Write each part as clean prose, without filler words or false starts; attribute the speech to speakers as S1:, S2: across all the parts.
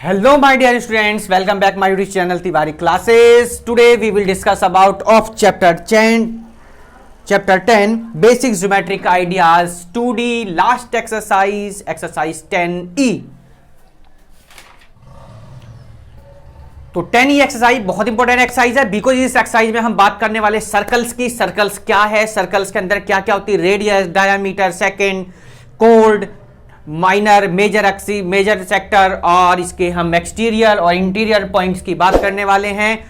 S1: Hello my dear students, welcome back my YouTube channel Tiwari Classes. Today we will discuss about of chapter 10 basic geometric ideas 2D last exercise 10E. तो 10E exercise बहुत important exercise है because इस exercise में हम बात करने वाले circles की। सर्कल्स क्या है, सर्कल्स के अंदर क्या क्या होती है, रेडियस, डायमीटर, सेकंड, कोड, minor, major axis, major sector और इसके हम एक्सटीरियर और इंटीरियर पॉइंट्स की बात करने वाले हैं।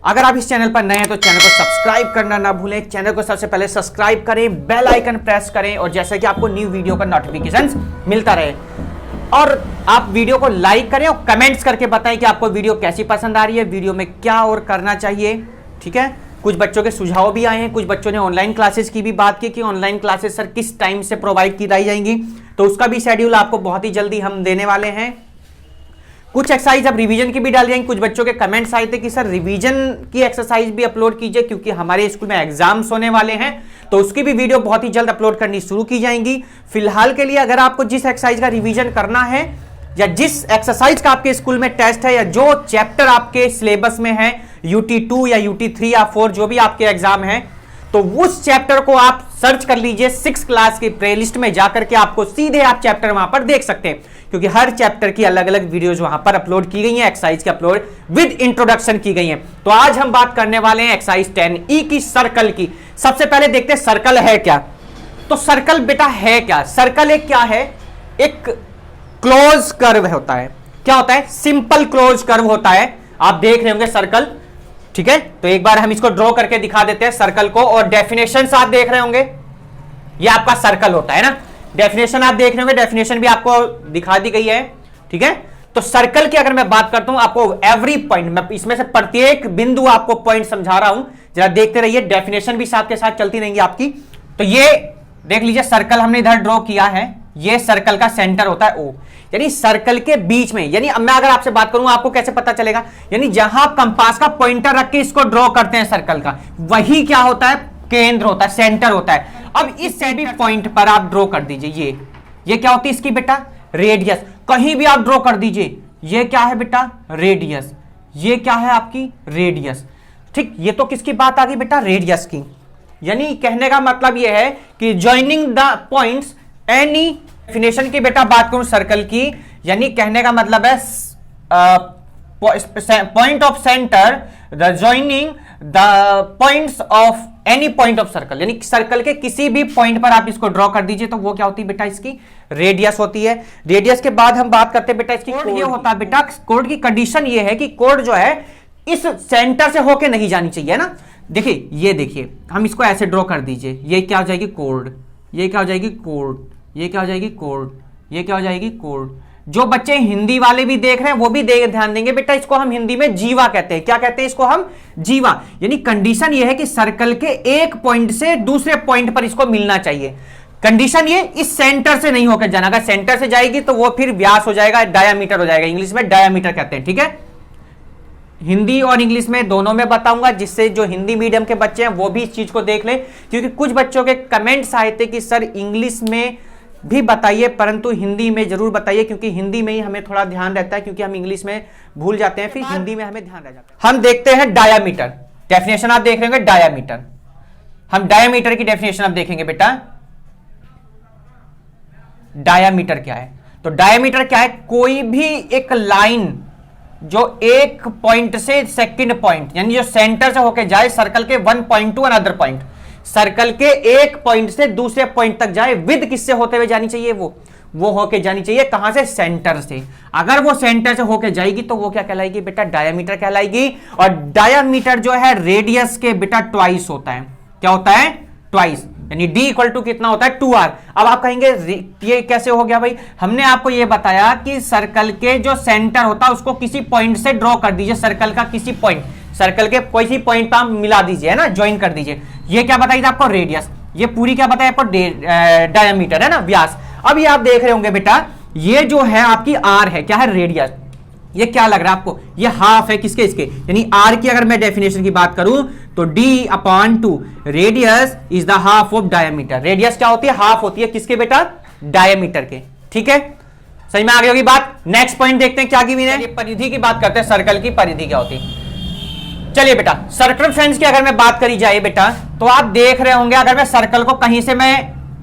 S1: अगर आप इस चैनल पर नए हैं तो चैनल को सब्सक्राइब करना ना भूलें। चैनल को सबसे पहले सब्सक्राइब करें, बेल आइकन प्रेस करें और जैसे कि आपको न्यू वीडियो का नोटिफिकेशन मिलता रहे। और आप वीडियो को लाइक करें और कमेंट्स करके बताएं कि आपको वीडियो कैसी पसंद आ रही है, वीडियो में क्या और करना चाहिए। ठीक है, कुछ बच्चों के सुझाव भी आए हैं, कुछ बच्चों ने ऑनलाइन क्लासेस की भी बात की कि ऑनलाइन क्लासेस सर किस टाइम से प्रोवाइड की जाएंगी, तो उसका भी शेड्यूल आपको बहुत ही जल्दी हम देने वाले हैं। कुछ एक्सरसाइज अब रिवीजन की भी डाल जाएंगे। कुछ बच्चों के कमेंट्स आए थे कि सर रिवीजन की एक्सरसाइज भी अपलोड कीजिए क्योंकि हमारे स्कूल में एग्जाम्स होने वाले हैं, तो उसकी भी वीडियो बहुत ही जल्द अपलोड करनी शुरू की जाएंगी। फिलहाल के लिए अगर आपको जिस एक्सरसाइज का रिवीजन करना है या जिस एक्सरसाइज का आपके स्कूल में टेस्ट है या जो चैप्टर आपके सिलेबस में है, UT2 या UT3 या 4 जो भी आपके एग्जाम है, तो उस चैप्टर को आप सर्च कर लीजिए 6 क्लास की प्लेलिस्ट में जाकर के आपको सीधे आप चैप्टर वहां पर देख सकते हैं क्योंकि हर चैप्टर की अलग अलग वीडियोज वहां पर अपलोड की गई हैं, एक्सरसाइज की अपलोड विद इंट्रोडक्शन की गई हैं। तो आज हम बात करने वाले हैं एक्सरसाइज 10E की, सर्कल की। सबसे पहले देखते हैं सर्कल है क्या। तो सर्कल बेटा है क्या? सर्कल एक क्या है, एक क्लोज कर्व होता है। क्या होता है? सिंपल क्लोज कर्व होता है। आप देख रहे होंगे सर्कल, ठीक है। तो एक बार हम इसको ड्रॉ करके दिखा देते हैं सर्कल को, और डेफिनेशन आप देख रहे होंगे, ये आपका सर्कल होता है ना। डेफिनेशन आप देख रहे होंगे, डेफिनेशन भी आपको दिखा दी गई है, ठीक है। तो सर्कल की अगर मैं बात करता हूं, आपको एवरी पॉइंट, मैं इसमें से प्रत्येक बिंदु आपको पॉइंट समझा रहा हूं, जरा देखते रहिए, डेफिनेशन भी साथ के साथ चलती रहेंगी आपकी। तो ये देख लीजिए, सर्कल हमने इधर ड्रॉ किया है, ये सर्कल का सेंटर होता है O, यानी सर्कल के बीच में। यानी अब मैं अगर आपसे बात करूं, आपको कैसे पता चलेगा, यानी जहां आप कंपास का पॉइंटर रख के इसको ड्रॉ करते हैं सर्कल का, वही क्या होता है, केंद्र होता है, सेंटर होता है। अब इस सभी पॉइंट पर आप ड्रॉ कर दीजिए, ये क्या होती है इसकी बेटा, रेडियस। कहीं भी आप ड्रॉ कर दीजिए, ये क्या है बेटा, रेडियस। ये क्या है आपकी रेडियस, ठीक। ये तो किसकी बात आ गई बेटा, रेडियस की। यानी कहने का मतलब यह है कि joining the points any, definition की बेटा बात करूं सर्कल की, यानी कहने का मतलब है point of centre the joining the points of any point of circle, यानी सर्कल के किसी भी पॉइंट पर आप इसको ड्रॉ कर दीजिए तो वो क्या होती है बेटा, इसकी रेडियस होती है। रेडियस के बाद हम बात करते हैं बेटा इसकी कोड। ये होता है बेटा, कोड की कंडीशन ये है कि कोड जो है इस सेंटर से होके नहीं जानी चाहिए ना। देखिए, ये देखिए, हम इसको ऐसे ड्रॉ कर दीजिए, ये क्या हो जाएगी, कोड। ये क्या हो जाएगी, कोड। ये क्या हो जाएगी, कोड। ये क्या हो जाएगी, कोड। जो बच्चे हिंदी वाले भी देख रहे हैं वो भी ध्यान देंगे बेटा, इसको हम हिंदी में जीवा कहते हैं। क्या कहते हैं इसको हम, जीवा। यानी कंडीशन ये है कि सर्कल के एक पॉइंट से दूसरे पॉइंट पर इसको मिलना चाहिए। कंडीशन ये, इस सेंटर से नहीं होकर जाना। अगर सेंटर से जाएगी तो वो फिर व्यास हो जाएगा, डायामीटर हो जाएगा, इंग्लिश में डायामीटर कहते हैं, ठीक है। हिंदी और इंग्लिश में दोनों में बताऊंगा, जिससे जो हिंदी मीडियम के बच्चे हैं वो भी इस चीज को देख लें, क्योंकि कुछ बच्चों के कमेंट्स आए थे कि सर इंग्लिश में भी बताइए परंतु हिंदी में जरूर बताइए, क्योंकि हिंदी में ही हमें थोड़ा ध्यान रहता है, क्योंकि हम इंग्लिश में भूल जाते हैं, फिर हिंदी में हमें ध्यान रह जाता है। हम देखते हैं डायामीटर। डेफिनेशन आप देख रहे होंगे, डायामीटर। हम डायामीटर की डेफिनेशन अब देखेंगे बेटा, डायामीटर क्या है। तो डायामीटर क्या है, कोई भी एक लाइन जो एक पॉइंट से सेकंड पॉइंट, यानी जो सेंटर से होकर जाए सर्कल के one point two another point, circle के एक पॉइंट से दूसरे पॉइंट तक जाए, विद किससे होते हुए जानी चाहिए, वो होके जानी चाहिए, कहां से, सेंटर से। अगर वो सेंटर से होके जाएगी तो वो क्या कहलाएगी बेटा, डायामीटर कहलाएगी। और डायामीटर जो है रेडियस के बेटा ट्वाइस होता है। क्या होता है, ट्वाइस, यानी D इक्वल टू कितना होता है, 2R। अब आप कहेंगे ये कैसे हो गया भाई, हमने आपको ये बताया कि सर्कल के जो सेंटर होता है उसको किसी पॉइंट से ड्रॉ कर दीजिए, सर्कल का किसी पॉइंट, सर्कल के कोई सी पॉइंट पर मिला दीजिए, है ना, ज्वाइन कर दीजिए। ये क्या बताइए आपको, रेडियस। ये पूरी क्या बताया आपको, डायमीटर, है ना, व्यास। अब ये आप देख रहे होंगे बेटा, ये जो है आपकी R है, क्या है, रेडियस। ये क्या लग रहा है आपको, ये हाफ है किसके, इसके, यानी R की अगर मैं डेफिनेशन की बात करूं तो D/2, radius is the half of diameter. Radius क्या होती है, हाफ होती है किसके बेटा, डायमीटर के, ठीक है। समझ में आ गई होगी बात। नेक्स्ट पॉइंट देखते हैं क्या की है, परिधि की बात करते हैं, सर्कल की परिधि क्या होती है। चलिए बेटा, सर्कमफ्रेंस की अगर मैं बात करी जाए बेटा, तो आप देख रहे होंगे अगर मैं सर्कल को कहीं से मैं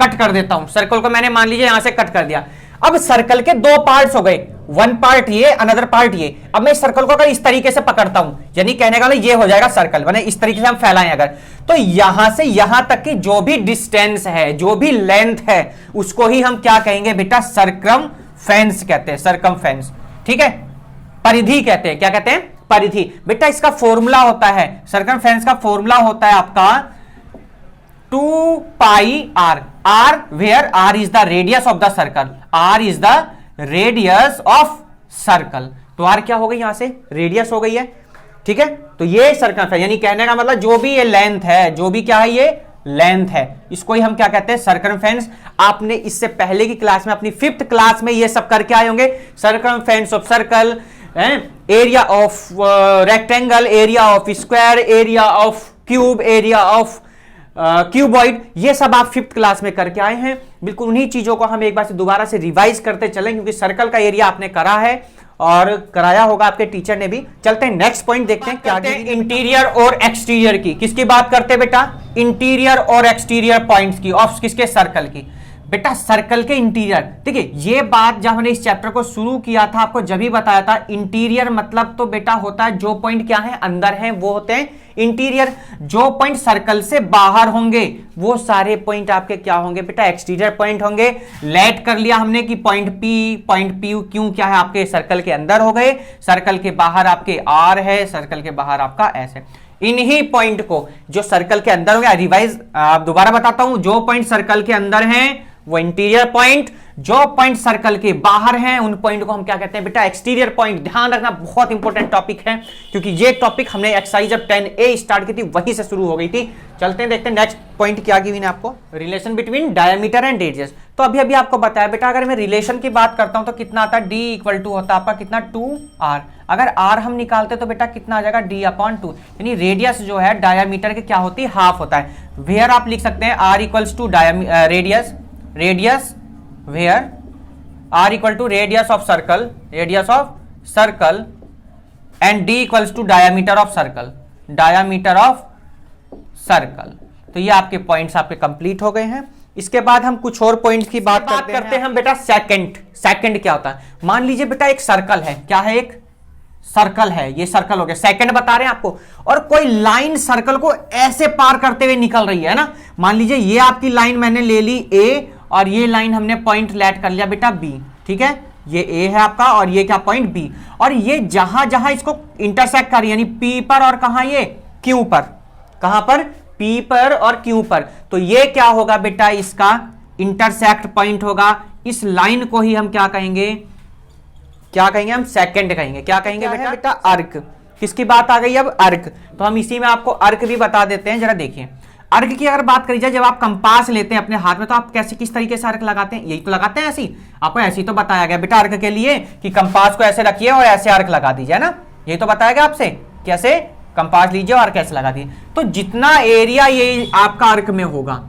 S1: कट कर देता हूं, सर्कल को मैंने मान लीजिए यहां से कट कर दिया, अब सर्कल के दो पार्ट्स हो गए, वन पार्ट ये, अनदर पार्ट ये। अब मैं इस सर्कल को अगर इस तरीके से पकड़ता हूं, यानी कहने का ये हो जाएगा सर्कल, माने इस तरीके से हम फैलाएं अगर, तो यहां से यहां तक की जो भी डिस्टेंस है, जो भी लेंथ है, उसको ही हम क्या कहेंगे बेटा, सर्कमफेरेंस कहते हैं, सर्कमफेरेंस। ठीक है, परिधि कहते हैं, क्या कहते हैं, परिधि। बेटा इसका फॉर्मूला होता है, सर्कमफेरेंस का फॉर्मूला होता है आपका 2 pi r, r where r is the radius of the circle, r is the radius of circle. तो आर क्या हो गई, यहां से रेडियस हो गई है। ठीक है, तो ये सर्कमफेरेंस, यानी कहने का मतलब जो भी ये लेंथ है, जो भी क्या है ये लेंथ है, इसको ही हम क्या कहते हैं, सर्कमफेरेंस। आपने इससे पहले की क्लास में, अपनी 5th क्लास में ये सब करके आए होंगे, circumference of circle, area of rectangle, area of square, area of cube, area of cuboid, ये सब आप 5th क्लास में करके आए हैं। बिल्कुल उन्हीं चीजों को हम एक बार से दोबारा से रिवाइज करते चलें, क्योंकि सर्कल का एरिया आपने करा है और कराया होगा आपके टीचर ने भी। चलते हैं नेक्स्ट पॉइंट देखते हैं क्या है, इंटीरियर और एक्सटीरियर की। किसकी बात करते हैं बेटा, इंटीरियर और एक्सटीरियर पॉइंट्स की, ऑफ किसके, सर्कल की। बेटा सर्कल के इंटीरियर, देखिए ये बात जब हमने इस चैप्टर को शुरू किया था, आपको जब ही बताया था, इंटीरियर मतलब तो बेटा होता है जो पॉइंट क्या है, अंदर है, वो होते हैं इंटीरियर। जो पॉइंट सर्कल से बाहर होंगे वो सारे पॉइंट आपके क्या होंगे बेटा, एक्सटीरियर पॉइंट होंगे। लेट कर लिया हमने कि पॉइंट पी क्यू क्या है, आपके सर्कल के अंदर हो गए, सर्कल के बाहर आपके आर है, सर्कल के बाहर आपका एस है। इन्हीं पॉइंट को जो सर्कल के अंदर होंगे, रिवाइज दोबारा बताता हूं, जो पॉइंट सर्कल के अंदर हैं वो इंटीरियर पॉइंट, जो पॉइंट सर्कल के बाहर हैं उन पॉइंट को हम क्या कहते हैं बेटा, एक्सटीरियर पॉइंट। ध्यान रखना, बहुत इंपॉर्टेंट टॉपिक है, क्योंकि ये टॉपिक हमने एक्सरसाइज जब 10A स्टार्ट की थी वहीं से शुरू हो गई थी। चलते हैं देखते हैं नेक्स्ट पॉइंट क्या की आपको, relation between diameter and radius. तो अभी आपको बताया बेटा, अगर मैं रिलेशन की बात करता हूं तो कितना आता है, D = होता है आपका कितना, 2r। अगर r हम निकालते तो बेटा कितना आ जाएगा, D/2, यानी रेडियस जो है डायमीटर के क्या होती है, हाफ होता है। वेयर आप लिख सकते हैं r = radius, radius where r = radius of circle, radius of circle, and d = diameter of circle, diameter of circle. तो ये आपके पॉइंट्स आपके कंप्लीट हो गए हैं। इसके बाद हम कुछ और पॉइंट्स की बात करते हैं हम बेटा, सेकंड। सेकंड क्या होता है, मान लीजिए बेटा एक सर्कल है, क्या है, एक सर्कल है, ये सर्कल हो गया, सेकंड बता रहे हैं आपको, और कोई लाइन सर्कल को ऐसे पार करते हुए निकल रही है ना। मान लीजिए ये आपकी लाइन मैंने ले ली A, और ये लाइन हमने पॉइंट लेट कर लिया बेटा B। ठीक है, ये A है आपका और ये क्या पॉइंट B, और ये जहां जहां इसको इंटरसेक्ट कर रही है, यानी P पर और कहां, ये Q पर, कहां पर, P पर और Q पर, तो ये क्या होगा बेटा, इसका इंटरसेक्ट पॉइंट होगा। इस लाइन को ही हम क्या कहेंगे, क्या कहेंगे हम, सेकंड कहेंगे। क्या कहेंगे बेटा, अर्क। किसकी बात आ गई अब, अर्क। तो हम इसी में आपको अर्क भी बता देते हैं, जरा देखिए। अर्क की अगर बात करी जाए, जब आप कंपास लेते हैं अपने हाथ में तो आप कैसे, किस तरीके से अर्क लगाते हैं, यही तो लगाते हैं ऐसी, आपको ऐसी तो बताया गया बेटा अर्क के लिए कि कंपास को ऐसे रखिए और ऐसे अर्क लगा दीजिए ना, यही तो बताया गया आपसे, कैसे कंपास लीजिए और कैसे लगा दीजिए। तो जितना एरिया ये आपका अर्क में होगा,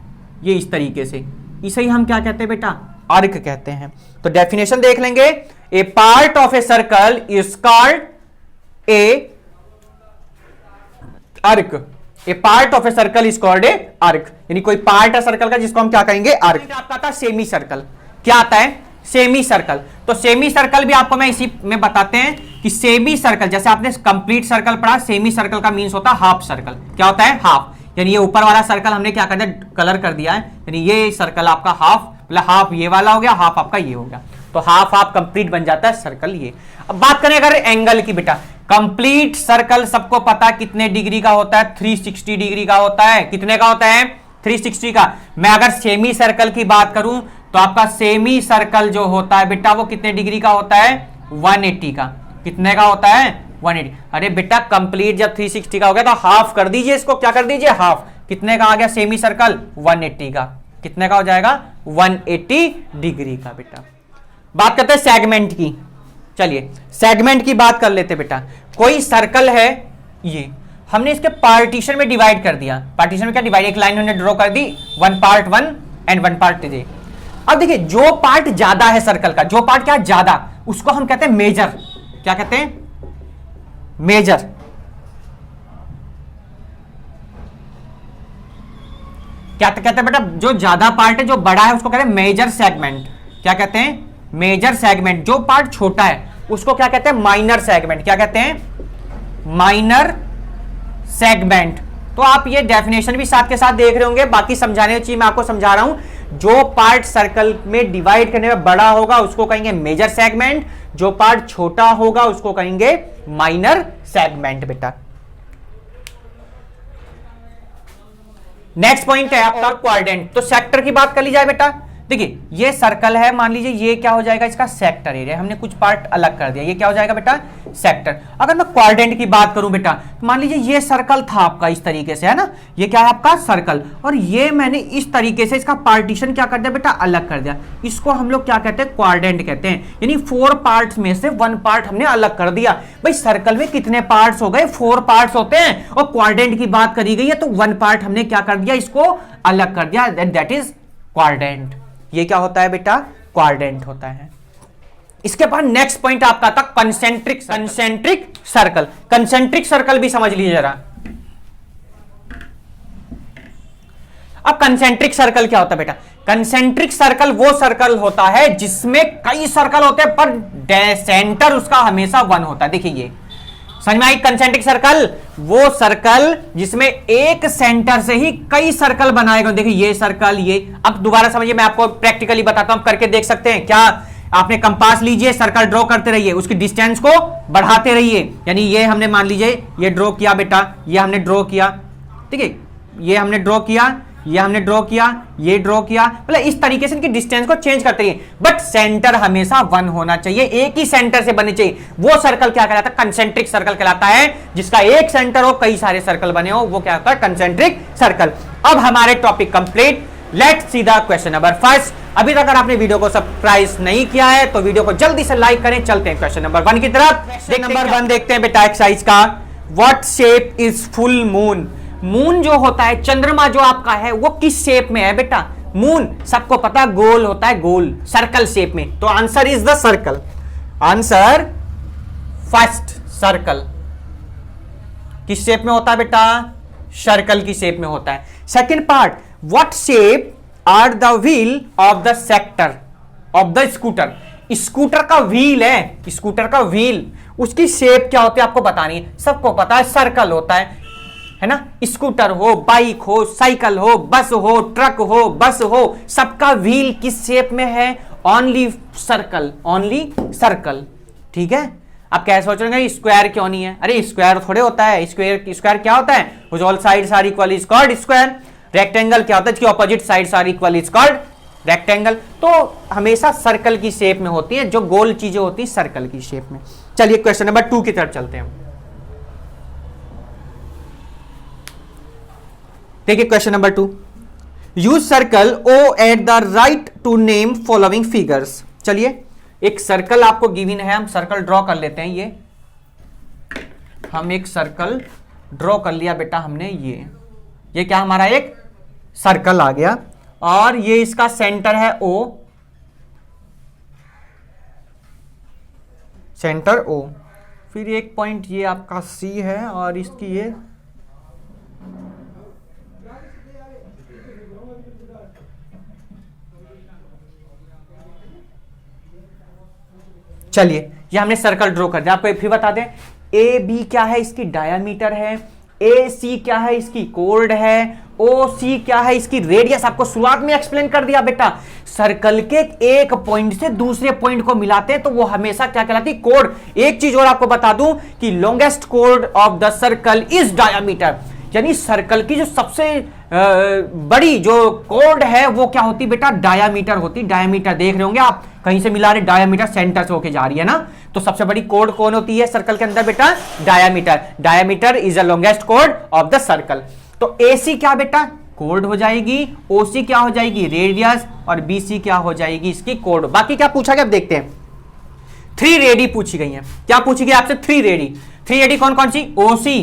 S1: ये इस तरीके से, इसे ही हम क्या कहते हैं बेटा, अर्क कहते हैं। तो डेफिनेशन देख लेंगे, a part of a circle is called a arc. A part of a circle is called a arc, यानी कोई पार्ट है सर्कल का जिसको हम क्या कहेंगे, अर्क। आपका था सेमी सर्कल, क्या आता है, सेमी सर्कल। तो सेमी सर्कल भी आपको मैं इसी में बताते हैं कि सेमी सर्कल, जैसे आपने कंप्लीट सर्कल पढ़ा, सेमी सर्कल का मींस होता है हाफ सर्कल। क्या होता है, हाफ, यानी ये ऊपर वाला सर्कल हमने क्या कर दिया, कलर कर दिया है, यानी ये सर्कल आपका हाफ, मतलब हाफ ये वाला हो गया, हाफ आपका ये हो गया, तो हाफ हाफ कंप्लीट बन जाता है सर्कल ये। अब बात करें अगर एंगल की बेटा, कंप्लीट सर्कल सबको पता कितने डिग्री का होता है, 360 डिग्री का होता है। कितने का होता है, 360 का। मैं अगर सेमी सर्कल की बात करूं तो आपका सेमी सर्कल जो होता है बेटा वो कितने डिग्री का होता है, 180 का। कितने का होता है, 180। अरे बेटा कंप्लीट जब 360 का हो गया तो हाफ कर दीजिए इसको, क्या कर दीजिए, हाफ। कितने का आ गया सेमी सर्कल, 180 का। कितने का हो जाएगा, 180 डिग्री का बेटा। बात करते हैं सेगमेंट की। चलिए सेगमेंट की बात कर लेते बेटा। कोई सर्कल है, ये हमने इसके पार्टीशन में डिवाइड कर दिया। पार्टीशन में क्या डिवाइड, एक लाइन हमने ड्रॉ कर दी, one part 1 and one part 2। अब देखिए जो पार्ट ज्यादा है सर्कल का, जो पार्ट क्या ज्यादा, उसको हम कहते हैं मेजर। क्या कहते हैं? मेजर। क्या कहते हैं बेटा? जो ज्यादा पार्ट है, जो बड़ा है, उसको कहते हैं मेजर सेगमेंट। क्या कहते हैं? Major segment. जो पार्ट छोटा है उसको क्या कहते हैं? Minor segment. क्या कहते हैं? Minor segment. तो आप ये डेफिनेशन भी साथ के साथ देख रहे होंगे, बाकी समझाने की चीज मैं आपको समझा रहा हूं। जो पार्ट सर्कल में डिवाइड करने में बड़ा होगा उसको कहेंगे मेजर सेगमेंट, जो पार्ट छोटा होगा उसको कहेंगे माइनर सेगमेंट। बेटा नेक्स्ट पॉइंट है आपका क्वाड्रेंट। तो सेक्टर की बात कर ली जाए बेटा, देखिए ये सर्कल है, मान लीजिए ये क्या हो जाएगा? इसका सेक्टर एरिया। हमने कुछ पार्ट अलग कर दिया, ये क्या हो जाएगा बेटा? सेक्टर। अगर मैं क्वाड्रेंट की बात करूं बेटा, तो मान लीजिए ये सर्कल था आपका इस तरीके से, है ना, ये क्या है आपका? सर्कल। और ये मैंने इस तरीके से इसका पार्टीशन क्या कर दिया बेटा? अलग कर दिया। इसको हम लोग क्या कहते हैं? क्वाड्रेंट कहते हैं। यानी 4 पार्ट्स में से 1 पार्ट हमने अलग कर दिया। भाई सर्कल में कितने पार्ट्स हो गए? 4 पार्ट्स होते हैं, और क्वाड्रेंट की बात करी गई है तो 1 पार्ट हमने क्या कर दिया? इसको अलग कर दिया। That is quadrant. ये क्या होता है बेटा? क्वाड्रेंट होता है। इसके बाद नेक्स्ट पॉइंट आपका था कंसेंट्रिक सर्कल। कंसेंट्रिक सर्कल भी समझ लीजिए जरा। अब कंसेंट्रिक सर्कल क्या होता है बेटा? कंसेंट्रिक सर्कल वो सर्कल होता है जिसमें कई सर्कल होते हैं पर सेंटर उसका हमेशा 1 होता है। देखिए ये समझ में आई? कंसेंट्रिक सर्कल वो सर्कल जिसमें एक सेंटर से ही कई सर्कल बनाए गए। देखिए ये सर्कल, ये। अब दोबारा समझिए, मैं आपको प्रैक्टिकली बताता हूं, करके देख सकते हैं क्या? आपने कंपास लीजिए, सर्कल ड्रॉ करते रहिए, उसकी डिस्टेंस को बढ़ाते रहिए। यानी ये हमने मान लीजिए ये ड्रॉ किया बेटा, ये हमने ड्रॉ किया, ठीक है, ये हमने ड्रॉ किया, ये हमने ड्रॉ किया, ये ड्रॉ किया, मतलब इस तरीके से इनकी डिस्टेंस को चेंज करते रहिए, बट सेंटर हमेशा 1 होना चाहिए, एक ही सेंटर से बननी चाहिए। वो सर्कल क्या कहलाता है? कंसेंट्रिक सर्कल कहलाता है। जिसका एक सेंटर हो, कई सारे सर्कल बने हो, वो क्या होता है? Concentric circle. अब हमारे topic complete. Let's see the question number first. अभी तक अगर आपने वीडियो को सब्सक्राइब नहीं किया है तो वीडियो को जल्दी से लाइक करें। चलते हैं क्वेश्चन नंबर 1 की तरफ। नंबर 1 देखते हैं बेटा एक्सरसाइज का। What shape is full moon? Moon जो होता है, चंद्रमा जो आपका है, वो किस शेप में है बेटा? मून सबको पता गोल होता है, गोल, सर्कल शेप में। तो answer is the circle. Answer first, circle. किस शेप में होता है बेटा? सर्कल की शेप में होता है। Second part, what shape are the wheel of the sector of the scooter? Scooter का व्हील है, स्कूटर का व्हील, उसकी शेप क्या होती है आपको बतानी है। सबको पता है सर्कल होता है ना? स्कूटर हो, बाइक हो, साइकिल हो, बस हो, ट्रक हो, बस हो, सबका व्हील किस शेप में है? Only circle, only circle. ठीक है? आप क्या सोच रहे हैं स्क्वायर क्यों नहीं है? अरे स्क्वायर थोड़े होता है। स्क्वायर क्या होता है? All sides are equal is called square. Rectangle क्या होता है? इसकी opposite sides are equal is called rectangle. तो हमेशा सर्कल की शेप में होती है, जो गोल चीजें होती है सर्कल की शेप में। चलिए क्वेश्चन नंबर 2 की तरफ चलते हैं। देखिए question number 2। Use circle O at the right to name following figures. चलिए एक सर्कल आपको गिवन है, हम सर्कल ड्रॉ कर लेते हैं। ये हम एक सर्कल ड्रॉ कर लिया बेटा हमने। ये क्या हमारा एक सर्कल आ गया, और ये इसका सेंटर है O, सेंटर O। फिर एक पॉइंट ये आपका C है, और इसकी ये चलिए ये हमने सर्कल ड्रॉ कर दिया। आपको फिर बता दें, ए बी क्या है? इसकी डायामीटर है। ए सी क्या है? इसकी कोर्ड है। ओ सी क्या है? इसकी रेडियस। आपको शुरुआत में एक्सप्लेन कर दिया बेटा, सर्कल के एक पॉइंट से दूसरे पॉइंट को मिलाते हैं तो वो हमेशा क्या कहलाती है? कोर्ड। एक चीज और आपको बता दूं कि longest code of the circle is diameter, यानी सर्कल की जो सबसे बड़ी जो कोर्ड है वो क्या होती बेटा? डायामीटर होती। डायामीटर देख रहे होंगे आप, कहीं से मिला रहे, डायामीटर सेंटर से होके जा रही है ना। तो सबसे बड़ी कोर्ड कौन होती है सर्कल के अंदर बेटा? Diameter. Diameter is the longest code of the circle. तो AC क्या बेटा? कोर्ड हो जाएगी। OC क्या हो जाएगी? रेडियस। और BC क्या हो जाएगी? इसकी कोर्ड। बाकी क्या पूछा गया अब देखते हैं। 3 रेडी पूछी गई है। क्या पूछी गई आपसे? 3 रेडी। 3 रेडी कौन कौन सी? OC,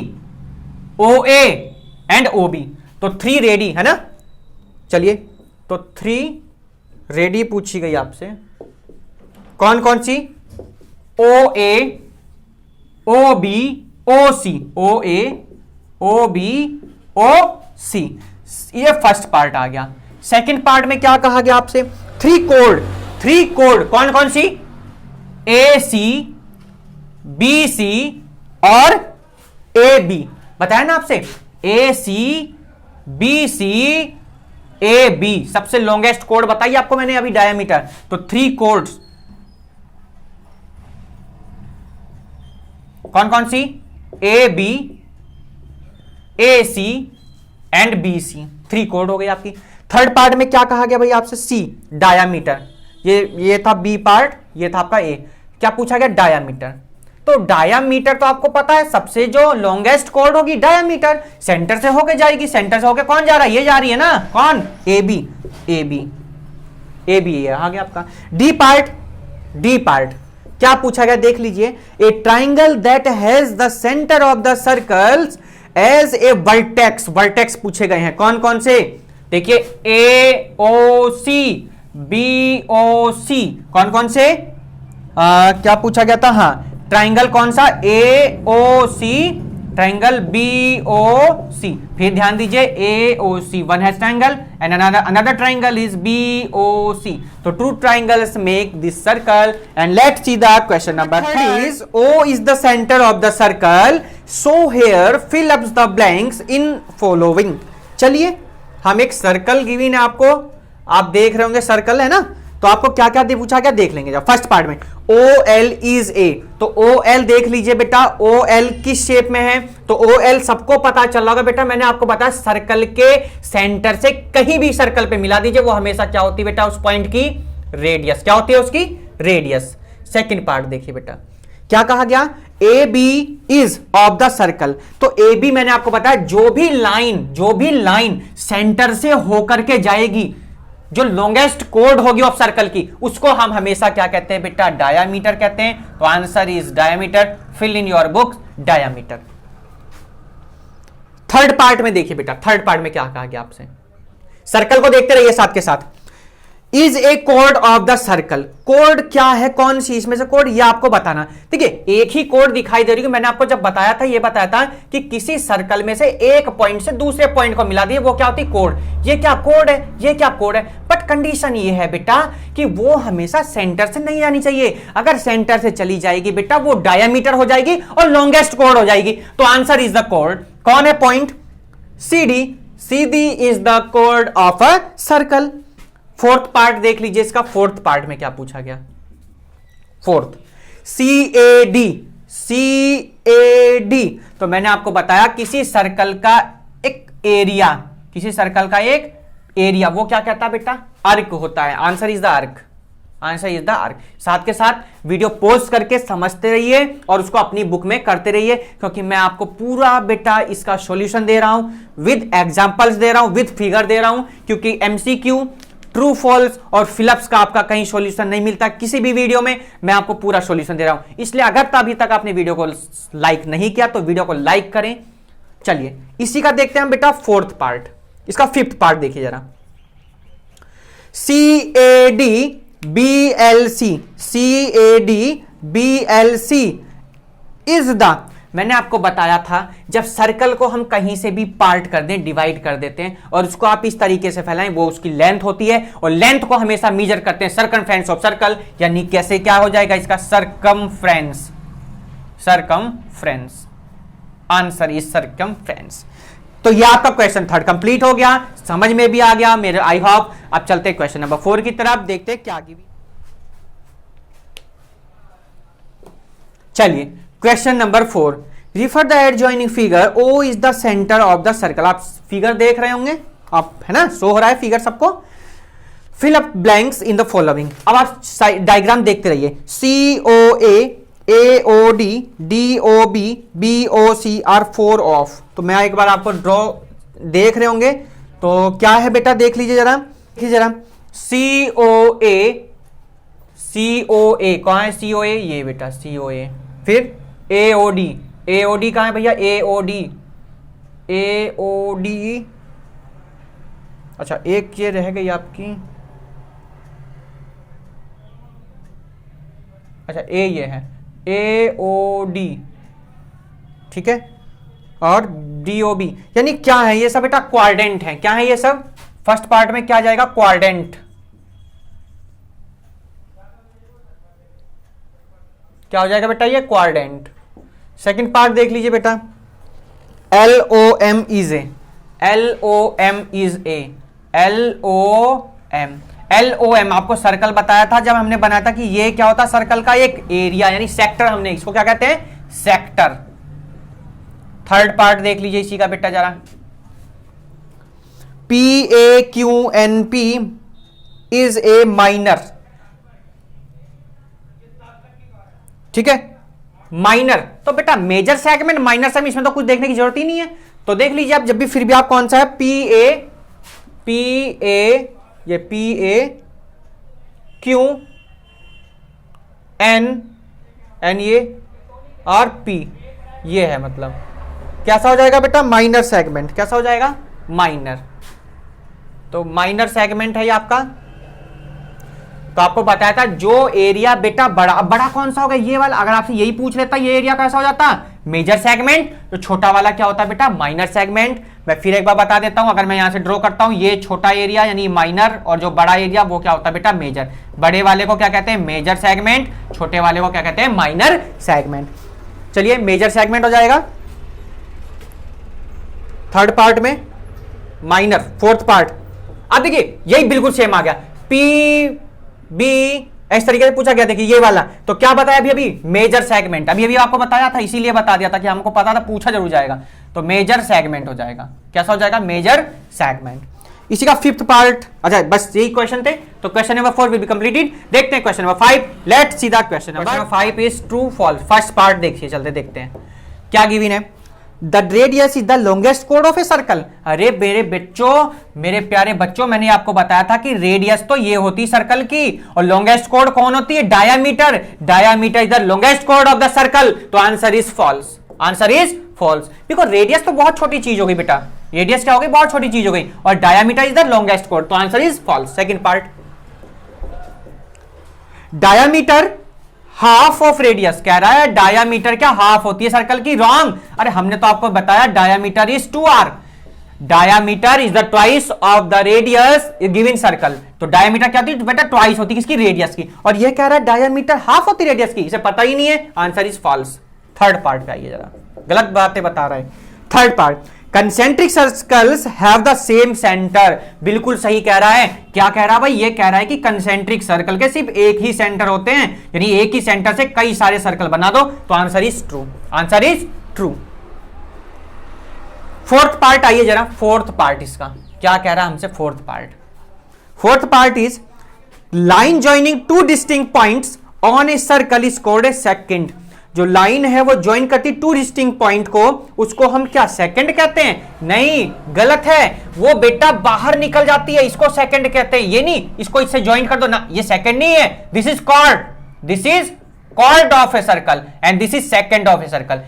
S1: OA and OB। तो 3 रेडी है ना। चलिए तो 3 रेडी पूछी गई आपसे, कौन कौन सी? O A, O B, O C, O A, O B, O सी, ये फर्स्ट पार्ट आ गया। सेकंड पार्ट में क्या कहा गया आपसे? थ्री कोड कौन कौन सी? ए सी, बी सी और ए बी। बताया ना आपसे, ए सी, बी सी, ए बी। सबसे लॉन्गेस्ट कोड बताइए आपको मैंने अभी, डायमीटर। तो थ्री कोड्स कौन कौन सी? A B, A C and B C, three कोड हो गई आपकी। थर्ड पार्ट में क्या कहा गया भाई आपसे? सी, डायामीटर। ये था बी पार्ट, ये था आपका ए। क्या पूछा गया? डायामीटर। तो डायामीटर तो आपको पता है, सबसे जो लॉन्गेस्ट कोड होगी डायामीटर, सेंटर से होके जाएगी। सेंटर से होके कौन जा रहा है? ये जा रही है ना, कौन? A B, A B, A B, ये आ गया आपका। डी पार्ट क्या पूछा गया देख लीजिए। A triangle that has the centre of the circles as a vertex. Vertex पूछे गए हैं, कौन कौन से? देखिए, ए ओ सी, बी ओ सी, कौन कौन से? क्या पूछा गया था? हाँ, ट्राइंगल कौन सा? A O C, triangle B O C. फिर ध्यान दीजिए, A O C, one has triangle and another triangle is B O C. तो two triangles make this circle. And let's see the question number 3 is O is the center of the circle, so here fill up the blanks in following। चलिए, हम एक circle given है आपको, आप देख रहे होंगे सर्कल है ना, तो आपको क्या क्या पूछा गया देख लेंगे। जब फर्स्ट पार्ट में ओ एल इज ए, तो ओ एल देख लीजिए बेटा, ओ एल किस शेप में है? तो ओ एल सबको पता चल रहा होगा बेटा, मैंने आपको बताया सर्कल के सेंटर से कहीं भी सर्कल पे मिला दीजिए, वो हमेशा क्या होती है बेटा? उस पॉइंट की रेडियस। क्या होती है उसकी? रेडियस। सेकेंड पार्ट देखिए बेटा, क्या कहा गया? A B is of the circle. तो ए बी मैंने आपको बताया, जो भी लाइन सेंटर से होकर के जाएगी, जो लॉन्गेस्ट कोड होगी ऑफ सर्कल की, उसको हम हमेशा क्या कहते हैं बेटा? डायामीटर कहते हैं। तो answer is diameter. Fill in your books diameter. Third part में देखिए बेटा, थर्ड पार्ट में क्या कहा गया आपसे? सर्कल को देखते रहिए साथ के साथ। Is a code of the circle. Code क्या है? कौन सी इसमें से कोड? ये आपको बताना। देखिए, एक ही कोड दिखाई दे रही है। मैंने आपको जब बताया था, ये बताया था कि किसी सर्कल में से एक पॉइंट से दूसरे पॉइंट को मिला दिए, वो क्या होती? कोड। ये क्या कोड है? ये क्या कोड है? बट कंडीशन ये है बेटा कि वो हमेशा सेंटर से नहीं आनी चाहिए। अगर सेंटर से चली जाएगी बेटा, वो डायमीटर हो जाएगी और लॉन्गेस्ट कोड हो जाएगी। तो आंसर इज द कोड। कौन है point? C D. C D is the कोड of a circle. Fourth part देख लीजिए, इसका फोर्थ पार्ट में क्या पूछा गया? Fourth, C A D. C A D, तो मैंने आपको बताया किसी सर्कल का एक एरिया, किसी सर्कल का एक एरिया, वो क्या कहता है बेटा? आर्क होता है। Answer is the arc. Answer is the arc. साथ के साथ वीडियो पॉज करके समझते रहिए और उसको अपनी बुक में करते रहिए, क्योंकि मैं आपको पूरा बेटा इसका सॉल्यूशन दे रहा हूं, विद एग्जांपल्स दे रहा हूं, विद फिगर दे रहा हूं, क्योंकि एमसीक्यू, ट्रू फॉल्स और फिलअप्स का आपका कहीं सॉल्यूशन नहीं मिलता किसी भी वीडियो में। मैं आपको पूरा सॉल्यूशन दे रहा हूं। इसलिए अगर अभी तक आपने वीडियो को लाइक नहीं किया तो वीडियो को लाइक करें। चलिए, इसी का देखते हैं बेटा फोर्थ पार्ट। इसका फिफ्थ पार्ट देखिए जरा। C A D B L C. C A D B L C is the, मैंने आपको बताया था जब सर्कल को हम कहीं से भी पार्ट कर दें, डिवाइड कर देते हैं और उसको आप इस तरीके से फैलाएं, वो उसकी लेंथ होती है और लेंथ को हमेशा मेजर करते हैं सरकमफ्रेंस ऑफ सर्कल, यानी कैसे क्या हो जाएगा इसका? Circumference. Circumference. Answer is circumference. तो ये आपका क्वेश्चन थर्ड कंप्लीट हो गया, समझ में भी आ गया मेरे, आई होप। अब चलते हैं क्वेश्चन नंबर 4 की तरफ, देखते हैं क्या गिवी। चलिए, question number 4, refer the adjoining figure, O is the centre of the circle. आप फिगर देख रहे होंगे, आप है ना, शो हो रहा है फिगर सबको। Fill up blanks in the following. अब आप डायग्राम देखते रहिए। C O A O D, D O B, B O C are 4 of. तो मैं एक बार आपको ड्रॉ देख रहे होंगे, तो क्या है बेटा देख लीजिए जरा, देखिए जरा। सी ओ ए कहां है? सी ओ ए, ये बेटा सी ओ ए। फिर ए ओ डी कहां है भैया? ए ओ डी। अच्छा, एक ये रह गई आपकी अच्छा ए ये है AOD, ठीक है, और DOB, यानी क्या है ये सब बेटा? क्वाड्रेंट है। क्या है ये सब? फर्स्ट पार्ट में क्या आ जाएगा? क्वाड्रेंट। क्या हो जाएगा बेटा? ये क्वाड्रेंट। सेकंड पार्ट देख लीजिए बेटा, LOM is A, LOM is A, LOM, LOM आपको सर्कल बताया था जब हमने बनाया था कि ये क्या होता है? सर्कल का एक एरिया यानी सेक्टर, हमने इसको क्या कहते हैं? सेक्टर। थर्ड पार्ट देख लीजिए इसी का बेटा जरा, PAQNP is a माइनर, ठीक है, माइनर। तो बेटा मेजर सेगमेंट, माइनर सेगमेंट, इसमें तो कुछ देखने की जरूरत ही नहीं है। तो देख लीजिए आप जब भी, फिर भी आप कौन सा है? ये PAQN ये और P ये है, मतलब कैसा हो जाएगा बेटा? Minor segment. कैसा हो जाएगा? माइनर। तो माइनर सेगमेंट है ये आपका। तो आपको बताया था जो एरिया बेटा बड़ा, बड़ा कौन सा होगा? ये वाला। अगर आपसे यही पूछ लेता ये एरिया कैसा हो जाता? Major segment. तो छोटा वाला क्या होता है बेटा? Minor segment. मैं फिर एक बार बता देता हूं, अगर मैं यहां से ड्रॉ करता हूं, ये छोटा एरिया यानी माइनर, और जो बड़ा एरिया वो क्या होता है बेटा? मेजर। बड़े वाले को क्या कहते हैं? Major segment. छोटे वाले को क्या कहते हैं? Minor segment. चलिए मेजर सेगमेंट हो जाएगा थर्ड पार्ट में, माइनर फोर्थ पार्ट। अब देखिए यही बिल्कुल सेम आ गया, PB इस तरीके से पूछा गया। देखिए ये वाला तो क्या बताया अभी मेजर सेगमेंट, अभी आपको बताया था, इसीलिए बता दिया था कि हमको पता था, पूछा जरूर जाएगा। तो मेजर सेगमेंट हो जाएगा। कैसा हो जाएगा? Major segment. इसी का फिफ्थ पार्ट। अच्छा बस यही क्वेश्चन थे, तो question number 4 will be completed. देखते हैं question number 5। Let's see the question number 5 is true false. First part देखिए, चलते देखते हैं क्या गिवन है। The radius is the longest कोड ऑफ ए सर्कल। अरे मेरे बच्चों, मेरे प्यारे बच्चों, मैंने आपको बताया था कि रेडियस तो ये होती सर्कल की, और लॉन्गेस्ट कोड कौन होती है? Diameter. Diameter is the longest कोड ऑफ द सर्कल। तो answer is false. Answer is false, because radius तो बहुत छोटी चीज हो गई बेटा। रेडियस क्या हो गई? बहुत छोटी चीज हो गई, और डायामीटर इज द लॉन्गेस्ट कोड। तो answer is false. Second part, diameter half of radius कह रहा है। डायामीटर क्या हाफ होती है सर्कल की? रॉन्ग। अरे हमने तो आपको बताया diameter is 2r। Diameter is the twice of the radius given circle. तो डायामीटर क्या होती है बेटा? ट्वाइस होती है किसकी? रेडियस की। और ये कह रहा है डायामीटर हाफ होती है रेडियस की, इसे पता ही नहीं है। Answer is false. Third part पे आइए जरा, गलत बातें बता रहा है। Third part, concentric circles have the same centre. बिल्कुल सही कह रहा है। क्या कह रहा है भाई? ये कह रहा है कि कंसेंट्रिक सर्कल के सिर्फ एक ही सेंटर होते हैं, यानी एक ही सेंटर से कई सारे सर्कल बना दो। तो answer is true. Answer is true. Fourth part आइए जरा, फोर्थ पार्ट इसका क्या कह रहा है हमसे? Fourth part is line joining two distinct points on A circle is called A second. जो लाइन है वो ज्वाइन करती टू डिस्टिंक्ट पॉइंट को, उसको हम क्या सेकंड कहते हैं? नहीं, गलत है। वो बेटा बाहर निकल जाती है, इसको सेकंड कहते हैं। ये नहीं, इसको इससे ज्वाइन कर दो ना, ये सेकंड नहीं है। This is chord of a circle and this is secant of a circle.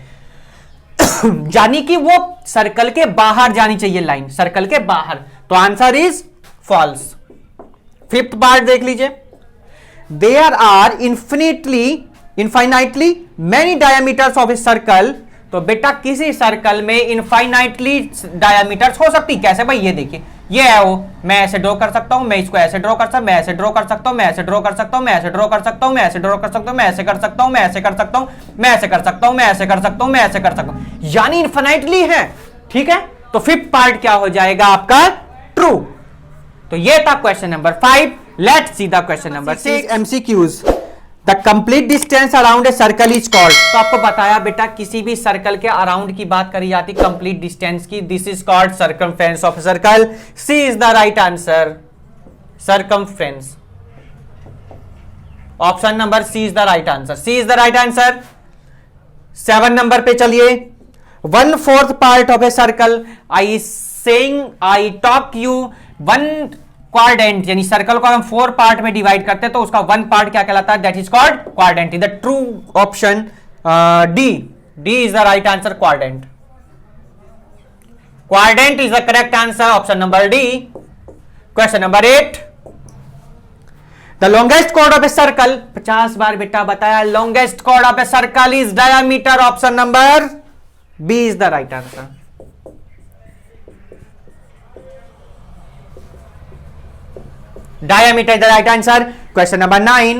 S1: यानी कि वो सर्कल के बाहर जानी चाहिए लाइन, सर्कल के बाहर। तो answer is false. Fifth part देख लीजिए, there are infinitely many diameters of a circle. तो बेटा किसी सर्कल में इनफाइनाइटली डायमीटर्स हो सकती। कैसे भाई? ये देखिए, ये है वो, मैं ऐसे ड्रॉ कर सकता हूं, मैं इसको ऐसे ड्रॉ कर सकता हूं, मैं ऐसे ड्रॉ कर सकता हूं, मैं ऐसे ड्रॉ कर सकता हूं, मैं ऐसे ड्रॉ कर सकता हूं, मैं ऐसे ड्रॉ कर सकता हूं, मैं ऐसे कर सकता हूं, मैं ऐसे कर सकता हूं, मैं ऐसे कर सकता हूं, मैं ऐसे कर सकता हूं, मैं ऐसे कर सकता हूं, यानी इनफाइनाइटली है। ठीक है, तो फिफ्थ पार्ट क्या हो जाएगा आपका? ट्रू। तो ये था question number 5। Let's see the question number 6, MCQs. The complete distance around a circle is called. तो आपको बताया बेटा किसी भी सर्कल के अराउंड की बात करी जाती कंप्लीट डिस्टेंस की, this is called circumference of circle. C is the right answer, circumference. Option number C is the right answer, C is the right answer. 7 number पे चलिए, 1/4 part of a circle. I talk you 1 quadrant, यानी circle को हम 4 part में divide करते हैं तो उसका 1 पार्ट क्या कहलाता है? That is called quadrant. The true option D is the right answer, quadrant. Quadrant is the correct answer, option number D. Question number 8, the longest chord of a circle, 50 बार बेटा बताया, longest chord of a circle is diameter, option number B is the right answer. Diameter is the right answer. Question number 9.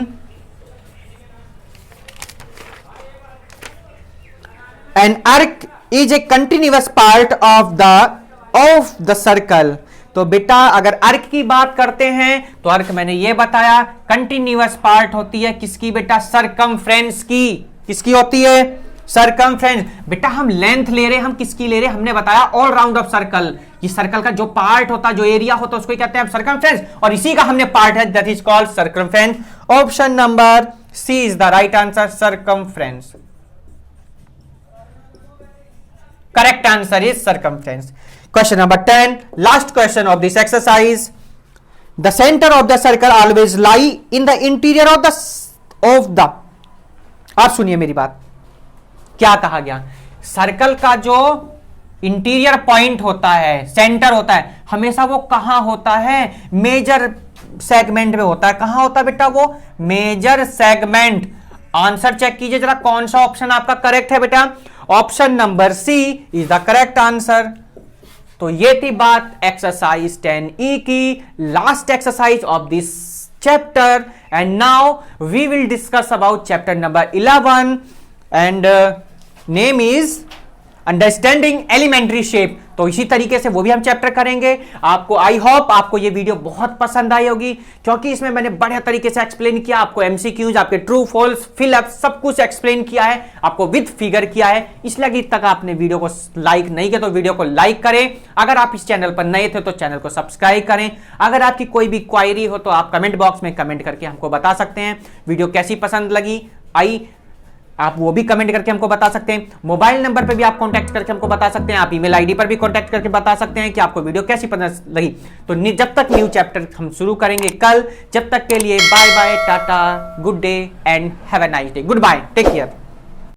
S1: An arc is a continuous part of the circle. तो बेटा अगर अर्क की बात करते हैं तो अर्क मैंने ये बताया कंटिन्यूअस पार्ट होती है किसकी बेटा, सरकमफ्रेंस की। किसकी होती है? सरकमफ्रेंस। बेटा हम लेंथ ले रहे हैं, हम किसकी ले रहे हैं? हमने बताया ऑल राउंड ऑफ सर्कल। ये सर्कल का जो पार्ट होता है, जो एरिया होता है, उसको कहते हैं सरकमफ्रेंस, और इसी का हमने पार्ट है, that is called circumference. Option number C is the right answer, circumference. Correct answer is circumference. Question number 10, last question of this exercise. The centre of the circle always lie in the interior of the और सुनिए मेरी बात, क्या कहा गया? Circle का जो interior point होता है, सेंटर होता है, हमेशा वो कहां होता है? मेजर सेगमेंट में होता है। कहां होता है बेटा वो? Major segment. आंसर चेक कीजिए जरा, कौन सा ऑप्शन आपका करेक्ट है बेटा? Option number C is the correct answer. तो ये थी बात एक्सरसाइज 10E की, last exercise of this chapter, and now we will discuss about chapter number 11 and name is understanding elementary shape. तो इसी तरीके से वो भी हम चैप्टर करेंगे। आपको आई होप आपको ये वीडियो बहुत पसंद आई होगी, क्योंकि इसमें मैंने बढ़िया तरीके से एक्सप्लेन किया, आपको एमसीक्यूज, आपके ट्रू फॉल्स, फिलअप सब कुछ एक्सप्लेन किया है, आपको विद फिगर किया है। इसलिए अगर तक आपने वीडियो को लाइक नहीं किया तो वीडियो को लाइक करें। अगर आप इस चैनल पर नए थे तो चैनल को सब्सक्राइब करें। अगर आपकी कोई भी क्वायरी हो तो आप कमेंट बॉक्स में कमेंट करके हमको बता सकते हैं। वीडियो कैसी पसंद लगी आप वो भी कमेंट करके हमको बता सकते हैं। मोबाइल नंबर पे भी आप कांटेक्ट करके हमको बता सकते हैं। आप ईमेल आईडी पर भी कांटेक्ट करके बता सकते हैं कि आपको वीडियो कैसी पसंद लगी। तो जब तक न्यू चैप्टर हम शुरू करेंगे कल, जब तक के लिए bye bye, tata, good day and have a nice day. Goodbye, take care.